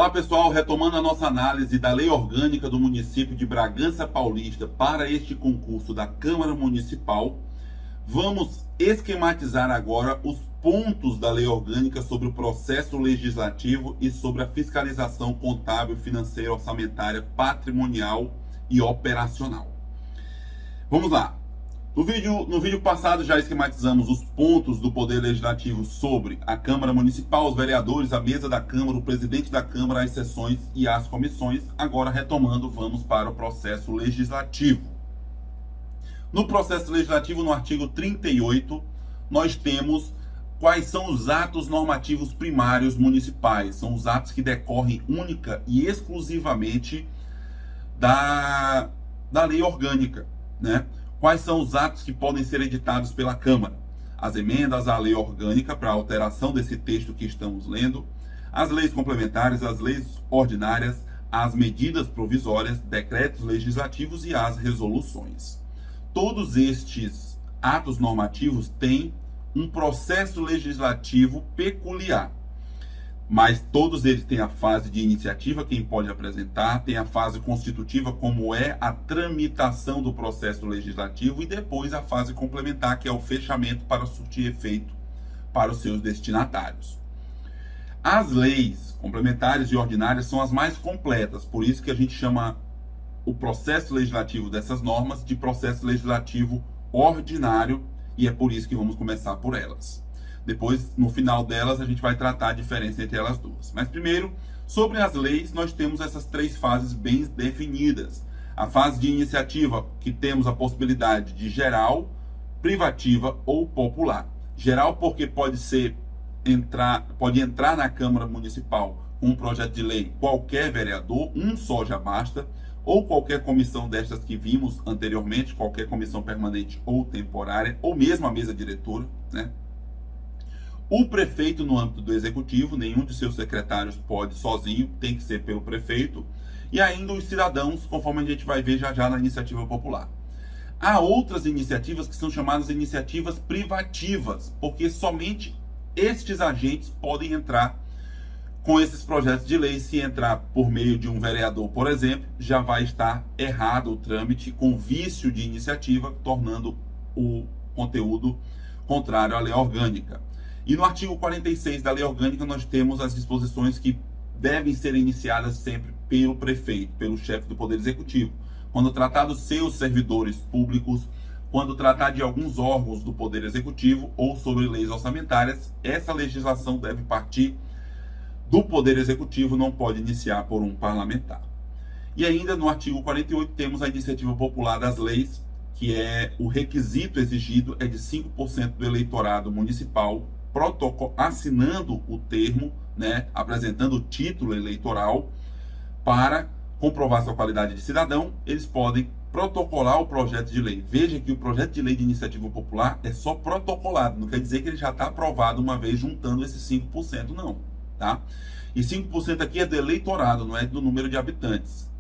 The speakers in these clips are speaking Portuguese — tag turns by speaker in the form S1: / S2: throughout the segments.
S1: Olá pessoal, retomando a nossa análise da Lei Orgânica do município de Bragança Paulista para este concurso da Câmara Municipal, vamos esquematizar agora os pontos da Lei Orgânica sobre o processo legislativo e sobre a fiscalização contábil, financeira, orçamentária, patrimonial e operacional. Vamos lá. No vídeo passado já esquematizamos os pontos do Poder Legislativo sobre a Câmara Municipal, os vereadores, a mesa da Câmara, o presidente da Câmara, as sessões e as comissões. Agora, retomando, vamos para o processo legislativo. No processo legislativo, no artigo 38, nós temos quais são os atos normativos primários municipais. São os atos que decorrem única e exclusivamente da lei orgânica, né? Quais são os atos que podem ser editados pela Câmara? As emendas à lei orgânica para alteração desse texto que estamos lendo, as leis complementares, as leis ordinárias, as medidas provisórias, decretos legislativos e as resoluções. Todos estes atos normativos têm um processo legislativo peculiar, mas todos eles têm a fase de iniciativa, quem pode apresentar, tem a fase constitutiva, como é a tramitação do processo legislativo, e depois a fase complementar, que é o fechamento para surtir efeito para os seus destinatários. As leis complementares e ordinárias são as mais completas, por isso que a gente chama o processo legislativo dessas normas de processo legislativo ordinário, e é por isso que vamos começar por elas. Depois, no final delas, a gente vai tratar a diferença entre elas duas. Mas primeiro, sobre as leis, nós temos essas três fases bem definidas. A fase de iniciativa, que temos a possibilidade de geral, privativa ou popular. Geral porque pode entrar na Câmara Municipal com um projeto de lei qualquer vereador, um só já basta, ou qualquer comissão destas que vimos anteriormente, qualquer comissão permanente ou temporária, ou mesmo a mesa diretora, né? O prefeito no âmbito do executivo, nenhum de seus secretários pode sozinho, tem que ser pelo prefeito, e ainda os cidadãos, conforme a gente vai ver já na iniciativa popular. Há outras iniciativas que são chamadas iniciativas privativas, porque somente estes agentes podem entrar com esses projetos de lei. Se entrar por meio de um vereador, por exemplo, já vai estar errado o trâmite, com vício de iniciativa, tornando o conteúdo contrário à lei orgânica. E no artigo 46 da Lei Orgânica nós temos as disposições que devem ser iniciadas sempre pelo prefeito, pelo chefe do Poder Executivo. Quando tratar dos seus servidores públicos, quando tratar de alguns órgãos do Poder Executivo ou sobre leis orçamentárias, essa legislação deve partir do Poder Executivo, não pode iniciar por um parlamentar. E ainda no artigo 48 temos a iniciativa popular das leis, que é o requisito exigido é de 5% do eleitorado municipal assinando o termo, né, apresentando o título eleitoral para comprovar sua qualidade de cidadão. Eles podem protocolar o projeto de lei. Veja que o projeto de lei de iniciativa popular é só protocolado, não quer dizer que ele já está aprovado uma vez juntando esses 5%, não, tá? E 5% aqui é do eleitorado, não é do número de habitantes.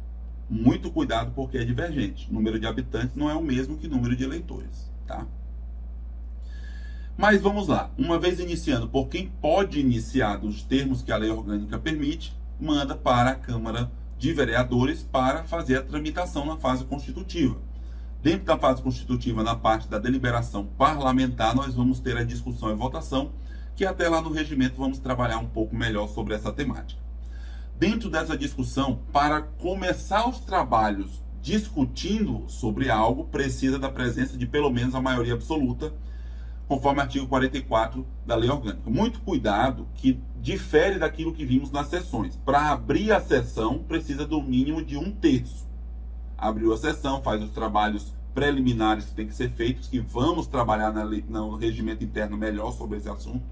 S1: Muito cuidado porque é divergente. O número de habitantes não é o mesmo que o número de eleitores, tá? Mas vamos lá, uma vez iniciando por quem pode iniciar dos termos que a lei orgânica permite, manda para a Câmara de Vereadores para fazer a tramitação na fase constitutiva. Dentro da fase constitutiva, na parte da deliberação parlamentar, nós vamos ter a discussão e votação, que até lá no regimento vamos trabalhar um pouco melhor sobre essa temática. Dentro dessa discussão, para começar os trabalhos discutindo sobre algo, precisa da presença de pelo menos a maioria absoluta, conforme o artigo 44 da Lei Orgânica. Muito cuidado, que difere daquilo que vimos nas sessões. Para abrir a sessão, precisa do mínimo de 1/3. Abriu a sessão, faz os trabalhos preliminares que têm que ser feitos, que vamos trabalhar no regimento interno melhor sobre esse assunto.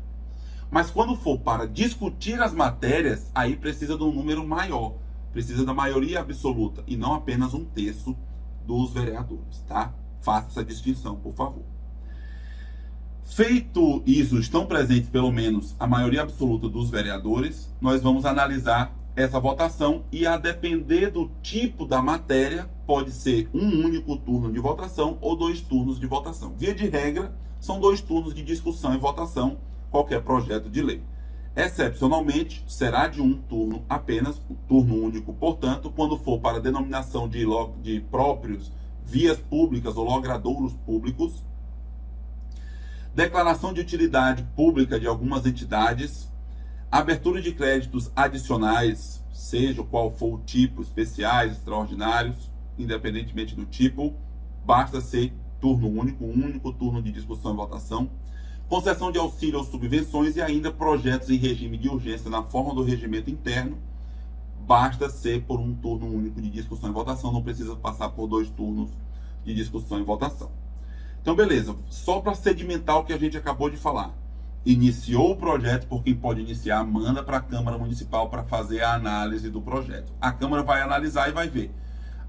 S1: Mas quando for para discutir as matérias, aí precisa de um número maior. Precisa da maioria absoluta, e não apenas 1/3 dos vereadores, tá? Faça essa distinção, por favor. Feito isso, estão presentes pelo menos a maioria absoluta dos vereadores, nós vamos analisar essa votação e, a depender do tipo da matéria, pode ser um único turno de votação ou 2 turnos de votação. Via de regra, são 2 turnos de discussão e votação, qualquer projeto de lei. Excepcionalmente, será de um turno apenas, um turno único, portanto, quando for para denominação de próprios, vias públicas ou logradouros públicos, declaração de utilidade pública de algumas entidades, abertura de créditos adicionais, seja qual for o tipo, especiais, extraordinários, independentemente do tipo, basta ser turno único, um único turno de discussão e votação, concessão de auxílio ou subvenções e ainda projetos em regime de urgência na forma do regimento interno, basta ser por um turno único de discussão e votação, não precisa passar por 2 turnos de discussão e votação. Então, beleza, só para sedimentar o que a gente acabou de falar. Iniciou o projeto, por quem pode iniciar, manda para a Câmara Municipal para fazer a análise do projeto. A Câmara vai analisar e vai ver.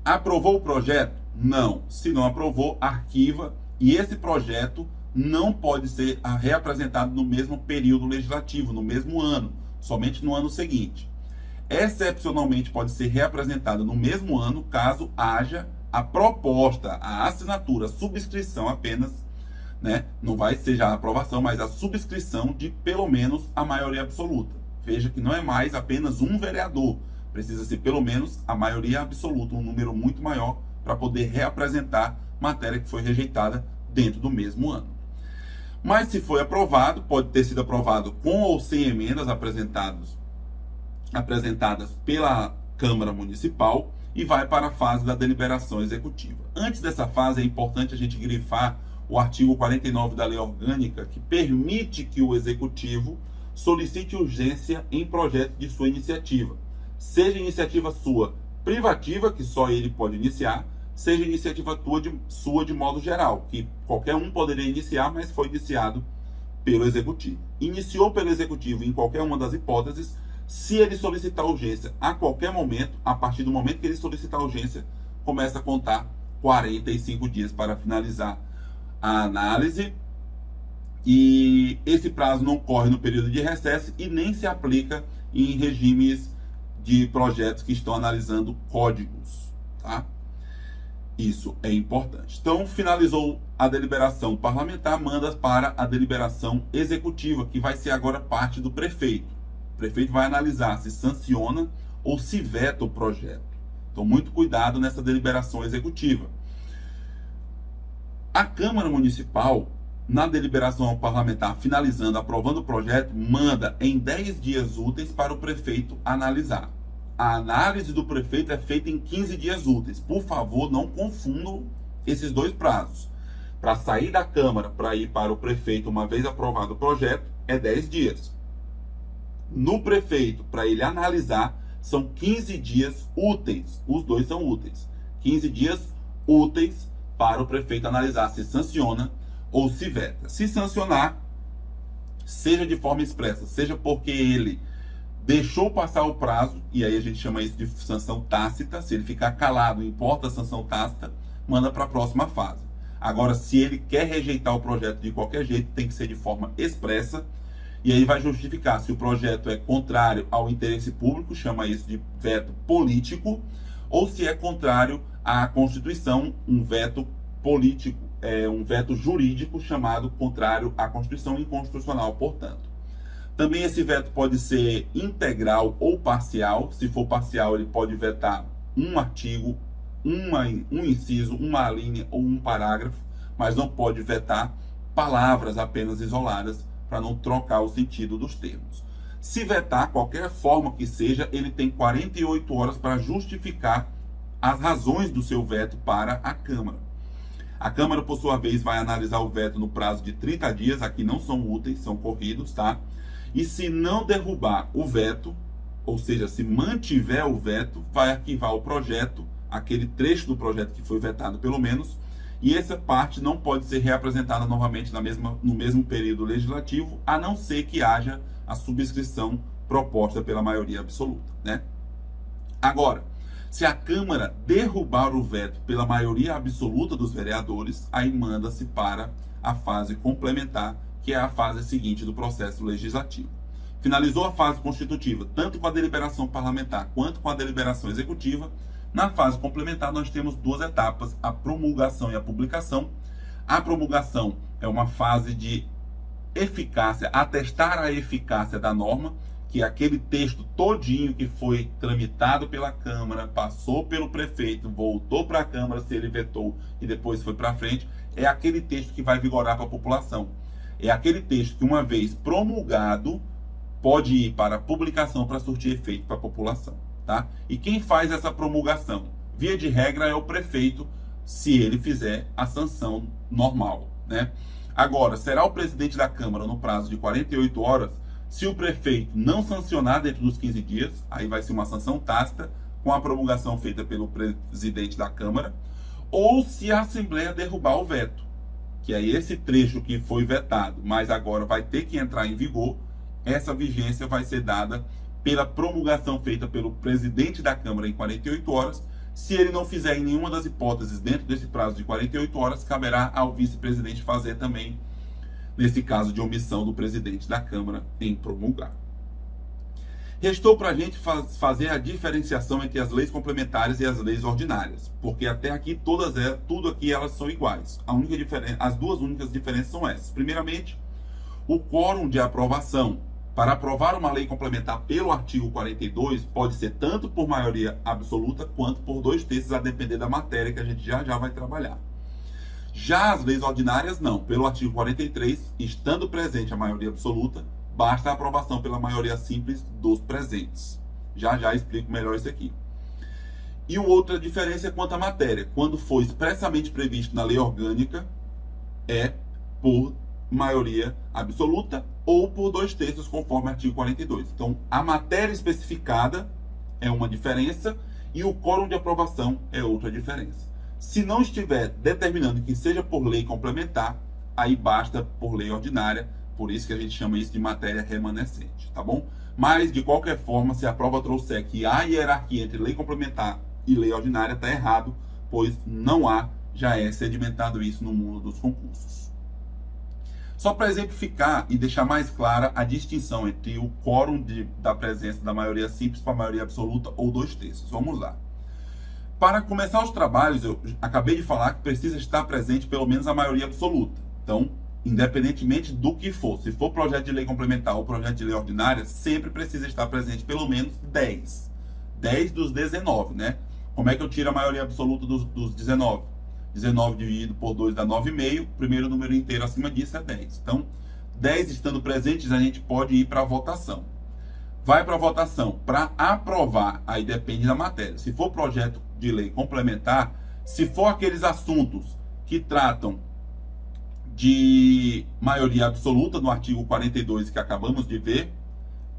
S1: Aprovou o projeto? Não. Se não aprovou, arquiva, e esse projeto não pode ser reapresentado no mesmo período legislativo, no mesmo ano, somente no ano seguinte. Excepcionalmente pode ser reapresentado no mesmo ano, caso haja a proposta, a assinatura, a subscrição apenas, né? Não vai ser já a aprovação, mas a subscrição de pelo menos a maioria absoluta. Veja que não é mais apenas um vereador, precisa ser pelo menos a maioria absoluta, um número muito maior, para poder reapresentar matéria que foi rejeitada dentro do mesmo ano. Mas se foi aprovado, pode ter sido aprovado com ou sem emendas apresentadas pela Câmara Municipal e vai para a fase da deliberação executiva. Antes dessa fase é importante a gente grifar o artigo 49 da Lei Orgânica, que permite que o Executivo solicite urgência em projeto de sua iniciativa. Seja iniciativa sua privativa, que só ele pode iniciar, seja iniciativa sua de modo geral, que qualquer um poderia iniciar, mas foi iniciado pelo Executivo. Iniciou pelo Executivo em qualquer uma das hipóteses, se ele solicitar urgência a qualquer momento, a partir do momento que ele solicitar urgência, começa a contar 45 dias para finalizar a análise, e esse prazo não corre no período de recesso e nem se aplica em regimes de projetos que estão analisando códigos, tá? Isso é importante. Então, finalizou a deliberação parlamentar, manda para a deliberação executiva, que vai ser agora parte do prefeito. O prefeito vai analisar se sanciona ou se veta o projeto. Então, muito cuidado nessa deliberação executiva. A Câmara Municipal, na deliberação parlamentar, finalizando, aprovando o projeto, manda em 10 dias úteis para o prefeito analisar. A análise do prefeito é feita em 15 dias úteis. Por favor, não confundam esses 2 prazos. Para sair da Câmara, para ir para o prefeito, uma vez aprovado o projeto, é 10 dias. No prefeito, para ele analisar, são 15 dias úteis. Os 2 são úteis. 15 dias úteis para o prefeito analisar se sanciona ou se veta. Se sancionar, seja de forma expressa, seja porque ele deixou passar o prazo, e aí a gente chama isso de sanção tácita. Se ele ficar calado, importa a sanção tácita, manda para a próxima fase. Agora, se ele quer rejeitar o projeto de qualquer jeito, tem que ser de forma expressa, e aí vai justificar se o projeto é contrário ao interesse público, chama isso de veto político, ou se é contrário à Constituição, um veto político, um veto jurídico chamado contrário à Constituição, inconstitucional, portanto. Também esse veto pode ser integral ou parcial. Se for parcial, ele pode vetar um artigo, um inciso, uma linha ou um parágrafo, mas não pode vetar palavras apenas isoladas para não trocar o sentido dos termos. Se vetar qualquer forma que seja, ele tem 48 horas para justificar as razões do seu veto para a Câmara. A Câmara, por sua vez, vai analisar o veto no prazo de 30 dias. Aqui não são úteis, são corridos, tá? E se não derrubar o veto, ou seja, se mantiver o veto, vai arquivar o projeto, aquele trecho do projeto que foi vetado pelo menos, e essa parte não pode ser reapresentada novamente no mesmo período legislativo, a não ser que haja a subscrição proposta pela maioria absoluta, né? Agora, se a Câmara derrubar o veto pela maioria absoluta dos vereadores, aí manda-se para a fase complementar, que é a fase seguinte do processo legislativo. Finalizou a fase constitutiva, tanto com a deliberação parlamentar quanto com a deliberação executiva. Na fase complementar, nós temos 2 etapas, a promulgação e a publicação. A promulgação é uma fase de eficácia, atestar a eficácia da norma. que aquele texto todinho que foi tramitado pela Câmara, passou pelo prefeito, voltou para a Câmara, se ele vetou e depois foi para frente, é aquele texto que vai vigorar para a população. É aquele texto que, uma vez promulgado, pode ir para a publicação para surtir efeito para a população. Tá? E quem faz essa promulgação? Via de regra é o prefeito, se ele fizer a sanção normal, né? Agora, será o presidente da Câmara no prazo de 48 horas? Se o prefeito não sancionar dentro dos 15 dias, aí vai ser uma sanção tácita com a promulgação feita pelo presidente da Câmara, ou se a Assembleia derrubar o veto, que é esse trecho que foi vetado, mas agora vai ter que entrar em vigor, essa vigência vai ser dada pela promulgação feita pelo presidente da Câmara em 48 horas. Se ele não fizer em nenhuma das hipóteses dentro desse prazo de 48 horas, caberá ao vice-presidente fazer também, nesse caso de omissão do presidente da Câmara em promulgar. Restou para a gente fazer a diferenciação entre as leis complementares e as leis ordinárias, porque até aqui tudo aqui elas são iguais. As duas únicas diferenças são essas. Primeiramente, o quórum de aprovação. Para aprovar uma lei complementar pelo artigo 42, pode ser tanto por maioria absoluta quanto por 2/3, a depender da matéria que a gente já vai trabalhar. Já as leis ordinárias não. Pelo artigo 43, estando presente a maioria absoluta, basta a aprovação pela maioria simples dos presentes. Já explico melhor isso aqui. E outra diferença é quanto à matéria. Quando for expressamente previsto na lei orgânica, é por maioria absoluta ou por 2/3, conforme o artigo 42. Então, a matéria especificada é uma diferença e o quórum de aprovação é outra diferença. Se não estiver determinando que seja por lei complementar, aí basta por lei ordinária, por isso que a gente chama isso de matéria remanescente, tá bom? Mas, de qualquer forma, se a prova trouxer que há hierarquia entre lei complementar e lei ordinária, está errado, pois não há, já é sedimentado isso no mundo dos concursos. Só para exemplificar e deixar mais clara a distinção entre o quórum da presença da maioria simples para a maioria absoluta ou 2/3. Vamos lá. Para começar os trabalhos, eu acabei de falar que precisa estar presente pelo menos a maioria absoluta. Então, independentemente do que for, se for projeto de lei complementar ou projeto de lei ordinária, sempre precisa estar presente pelo menos 10. 10 dos 19, né? Como é que eu tiro a maioria absoluta dos 19? 19 dividido por 2 dá 9,5. O primeiro número inteiro acima disso é 10. Então, 10 estando presentes, a gente pode ir para a votação. Vai para a votação. Para aprovar, aí depende da matéria. Se for projeto de lei complementar, se for aqueles assuntos que tratam de maioria absoluta, no artigo 42 que acabamos de ver,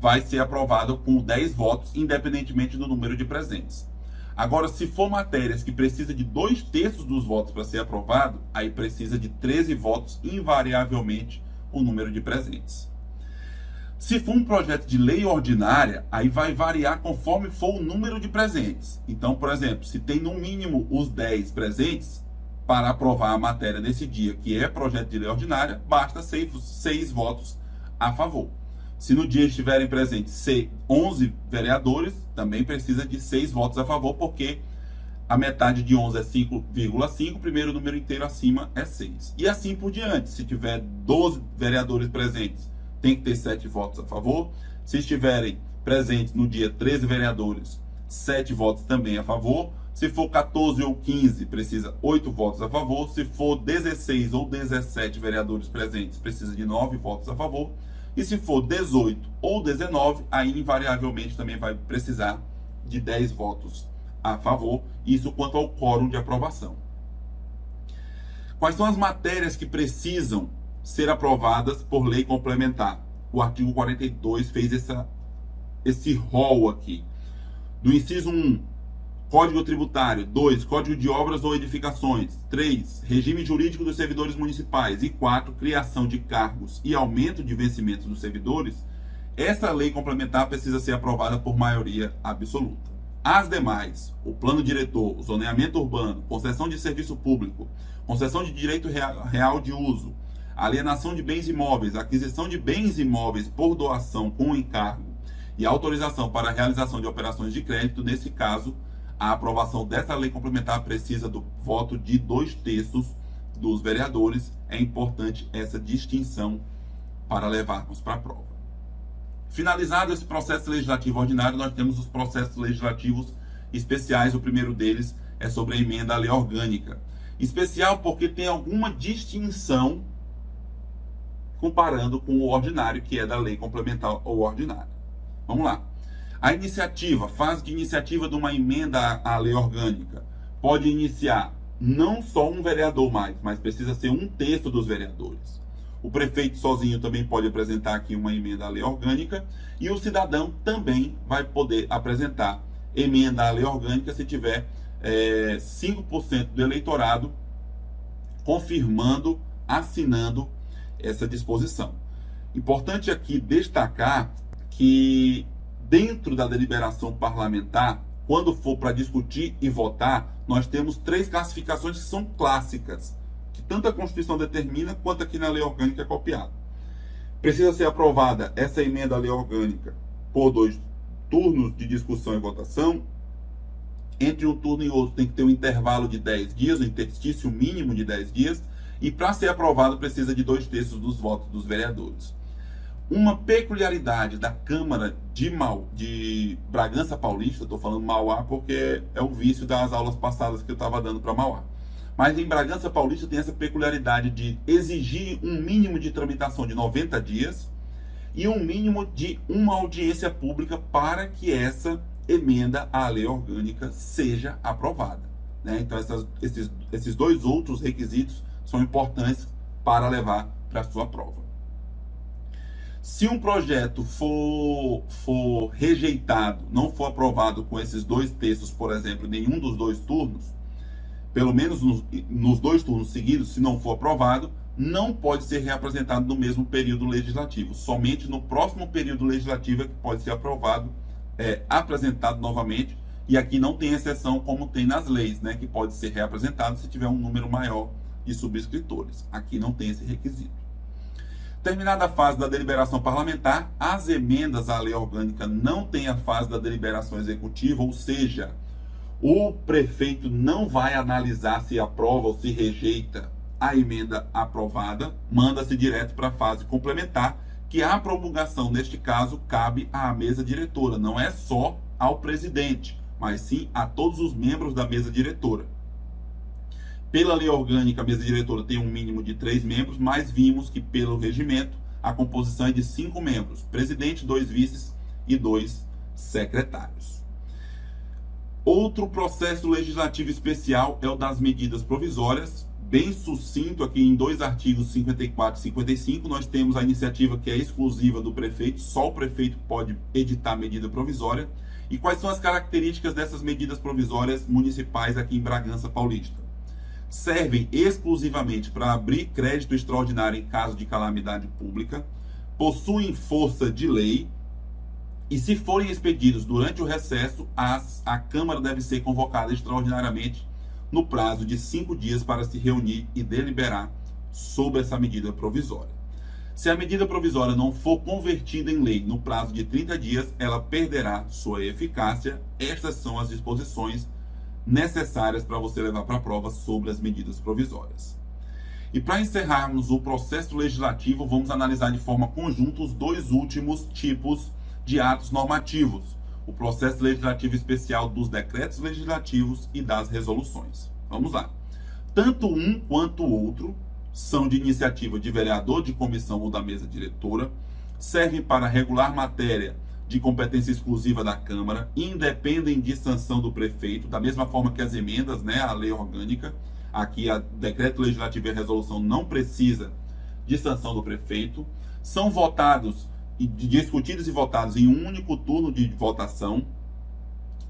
S1: vai ser aprovado com 10 votos, independentemente do número de presentes. Agora, se for matérias que precisa de 2/3 dos votos para ser aprovado, aí precisa de 13 votos, invariavelmente, o número de presentes. Se for um projeto de lei ordinária, aí vai variar conforme for o número de presentes. Então, por exemplo, se tem no mínimo os 10 presentes, para aprovar a matéria nesse dia, que é projeto de lei ordinária, basta 6 votos a favor. Se no dia estiverem presentes 11 vereadores, também precisa de 6 votos a favor, porque a metade de 11 é 5,5, o primeiro número inteiro acima é 6. E assim por diante. Se tiver 12 vereadores presentes, tem que ter 7 votos a favor. Se estiverem presentes no dia 13 vereadores, 7 votos também a favor. Se for 14 ou 15, precisa 8 votos a favor. Se for 16 ou 17 vereadores presentes, precisa de 9 votos a favor. E se for 18 ou 19, aí invariavelmente também vai precisar de 10 votos a favor. Isso quanto ao quórum de aprovação. Quais são as matérias que precisam ser aprovadas por lei complementar? O artigo 42 fez esse rol aqui. Do inciso 1, Código Tributário. 2, Código de Obras ou Edificações. 3, Regime Jurídico dos Servidores Municipais. E 4, Criação de cargos e aumento de vencimentos dos servidores. Essa lei complementar precisa ser aprovada por maioria absoluta. As demais, o Plano Diretor, o Zoneamento Urbano, concessão de serviço público, concessão de direito real de uso, alienação de bens imóveis, aquisição de bens imóveis por doação com encargo e autorização para a realização de operações de crédito, nesse caso, a aprovação dessa lei complementar precisa do voto de 2/3 dos vereadores. É importante essa distinção para levarmos para a prova. Finalizado esse processo legislativo ordinário, nós temos os processos legislativos especiais. O primeiro deles é sobre a emenda à lei orgânica. Especial porque tem alguma distinção comparando com o ordinário, que é da lei complementar ao ordinário. Vamos lá. A iniciativa, fase de iniciativa de uma emenda à lei orgânica, pode iniciar não só um vereador mais, mas precisa ser 1/3 dos vereadores. O prefeito sozinho também pode apresentar aqui uma emenda à lei orgânica, e o cidadão também vai poder apresentar emenda à lei orgânica se tiver 5% do eleitorado confirmando, assinando essa disposição. Importante aqui destacar que dentro da deliberação parlamentar, quando for para discutir e votar, nós temos 3 classificações que são clássicas, que tanto a Constituição determina, quanto aqui na lei orgânica é copiado. Precisa ser aprovada essa emenda à lei orgânica por 2 turnos de discussão e votação. Entre um turno e outro tem que ter um intervalo de 10 dias, um interstício mínimo de 10 dias, e para ser aprovado precisa de 2/3 dos votos dos vereadores. Uma peculiaridade da Câmara de Bragança Paulista, estou falando Mauá porque é o vício das aulas passadas que eu estava dando para Mauá. Mas em Bragança Paulista tem essa peculiaridade de exigir um mínimo de tramitação de 90 dias e um mínimo de uma audiência pública para que essa emenda à lei orgânica seja aprovada, né? Então esses 2 outros requisitos são importantes para levar para a sua prova. Se um projeto for rejeitado, não for aprovado com esses 2/3, por exemplo, nenhum dos 2 turnos, pelo menos nos 2 turnos seguidos, se não for aprovado, não pode ser reapresentado no mesmo período legislativo. Somente no próximo período legislativo é que pode ser apresentado novamente. E aqui não tem exceção como tem nas leis, né, que pode ser reapresentado se tiver um número maior de subscritores. Aqui não tem esse requisito. Terminada a fase da deliberação parlamentar, as emendas à lei orgânica não têm a fase da deliberação executiva, ou seja, o prefeito não vai analisar se aprova ou se rejeita a emenda aprovada, manda-se direto para a fase complementar, que a promulgação, neste caso, cabe à mesa diretora, não é só ao presidente, mas sim a todos os membros da mesa diretora. Pela lei orgânica, a mesa diretora tem um mínimo de 3 membros, mas vimos que pelo regimento a composição é de 5 membros, presidente, 2 vices e 2 secretários. Outro processo legislativo especial é o das medidas provisórias. Bem sucinto aqui em 2 artigos 54 e 55, nós temos a iniciativa que é exclusiva do prefeito, só o prefeito pode editar medida provisória. E quais são as características dessas medidas provisórias municipais aqui em Bragança Paulista? Servem exclusivamente para abrir crédito extraordinário em caso de calamidade pública, possuem força de lei e, se forem expedidos durante o recesso, a Câmara deve ser convocada extraordinariamente no prazo de 5 dias para se reunir e deliberar sobre essa medida provisória. Se a medida provisória não for convertida em lei no prazo de 30 dias, ela perderá sua eficácia. Estas são as disposições necessárias para você levar para a prova sobre as medidas provisórias. E para encerrarmos o processo legislativo, vamos analisar de forma conjunta os 2 últimos tipos de atos normativos: o processo legislativo especial dos decretos legislativos e das resoluções. Vamos lá. Tanto um quanto o outro são de iniciativa de vereador, de comissão ou da mesa diretora, servem para regular matéria de competência exclusiva da Câmara, independem de sanção do prefeito, da mesma forma que as emendas, né, à lei orgânica. Aqui, a decreto legislativo e a resolução não precisa de sanção do prefeito, são votados, discutidos e votados em um único turno de votação.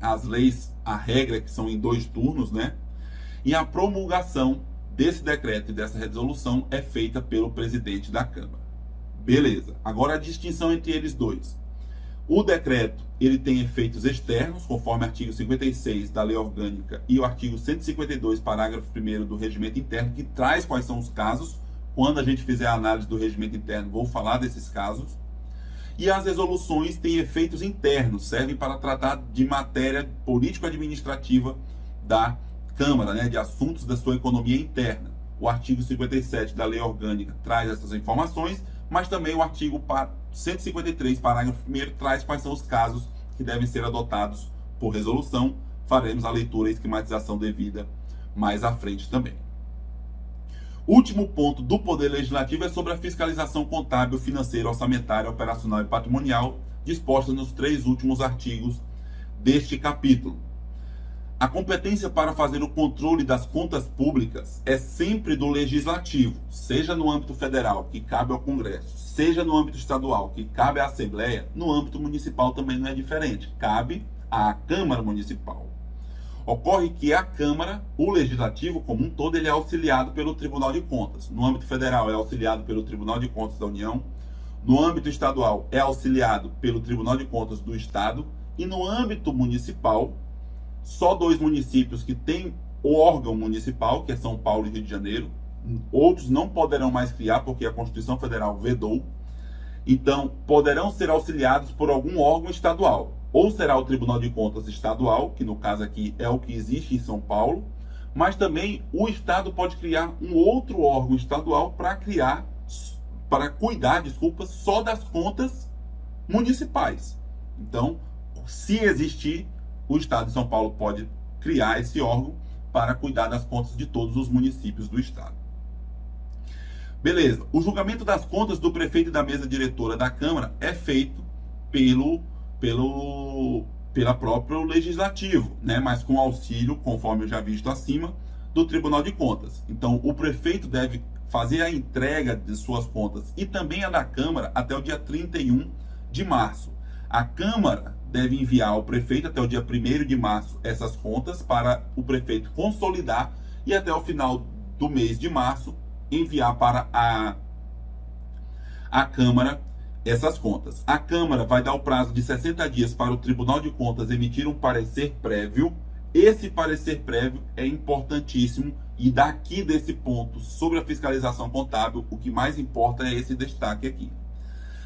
S1: As leis, a regra é que são em 2 turnos, né? E a promulgação desse decreto e dessa resolução é feita pelo presidente da Câmara. Beleza. Agora a distinção entre eles 2. O decreto, ele tem efeitos externos, conforme o artigo 56 da lei orgânica e o artigo 152, parágrafo 1º do regimento interno, que traz quais são os casos. Quando a gente fizer a análise do regimento interno, vou falar desses casos. E as resoluções têm efeitos internos, servem para tratar de matéria político-administrativa da Câmara, né, de assuntos da sua economia interna. O artigo 57 da lei orgânica traz essas informações, mas também o artigo 153, parágrafo 1º, traz quais são os casos que devem ser adotados por resolução. Faremos a leitura e esquematização devida mais à frente também. Último ponto do Poder Legislativo é sobre a fiscalização contábil, financeira, orçamentária, operacional e patrimonial, disposta nos 3 últimos artigos deste capítulo. A competência para fazer o controle das contas públicas é sempre do Legislativo, seja no âmbito federal, que cabe ao Congresso, seja no âmbito estadual, que cabe à Assembleia, no âmbito municipal também não é diferente, cabe à Câmara Municipal. Ocorre que a Câmara, o Legislativo como um todo, ele é auxiliado pelo Tribunal de Contas. No âmbito federal é auxiliado pelo Tribunal de Contas da União, no âmbito estadual é auxiliado pelo Tribunal de Contas do Estado e no âmbito municipal, só 2 municípios que têm o órgão municipal, que é São Paulo e Rio de Janeiro. Outros não poderão mais criar, porque a Constituição Federal vedou. Então, poderão ser auxiliados por algum órgão estadual. Ou será o Tribunal de Contas Estadual, que no caso aqui é o que existe em São Paulo, mas também o Estado pode criar um outro órgão estadual para cuidar só das contas municipais. Então, se existir, o Estado de São Paulo pode criar esse órgão para cuidar das contas de todos os municípios do Estado. Beleza. O julgamento das contas do prefeito e da mesa diretora da Câmara é feito pela próprio Legislativo, né? Mas com auxílio, conforme eu já visto acima, do Tribunal de Contas. Então, o prefeito deve fazer a entrega de suas contas e também a da Câmara até o dia 31 de março. A Câmara deve enviar ao prefeito até o dia 1º de março essas contas para o prefeito consolidar e até o final do mês de março enviar para a Câmara essas contas. A Câmara vai dar o prazo de 60 dias para o Tribunal de Contas emitir um parecer prévio. Esse parecer prévio é importantíssimo e daqui desse ponto sobre a fiscalização contábil, o que mais importa é esse destaque aqui.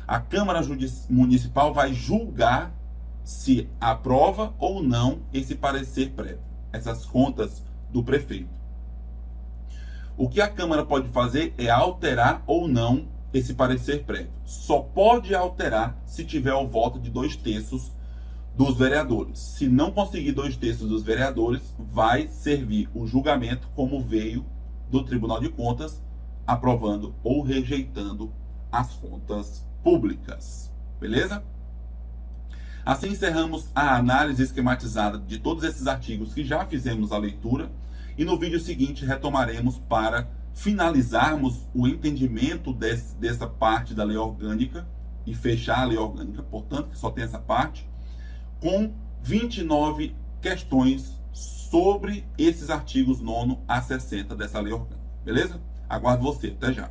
S1: A Câmara Municipal vai julgar se aprova ou não esse parecer prévio, essas contas do prefeito. O que a Câmara pode fazer é alterar ou não esse parecer prévio. Só pode alterar se tiver o voto de 2/3 dos vereadores. Se não conseguir 2/3 dos vereadores, vai servir o julgamento como veio do Tribunal de Contas, aprovando ou rejeitando as contas públicas. Beleza? Assim encerramos a análise esquematizada de todos esses artigos que já fizemos a leitura e no vídeo seguinte retomaremos para finalizarmos o entendimento dessa parte da lei orgânica e fechar a lei orgânica, portanto, que só tem essa parte, com 29 questões sobre esses artigos 9º a 60 dessa lei orgânica. Beleza? Aguardo você. Até já.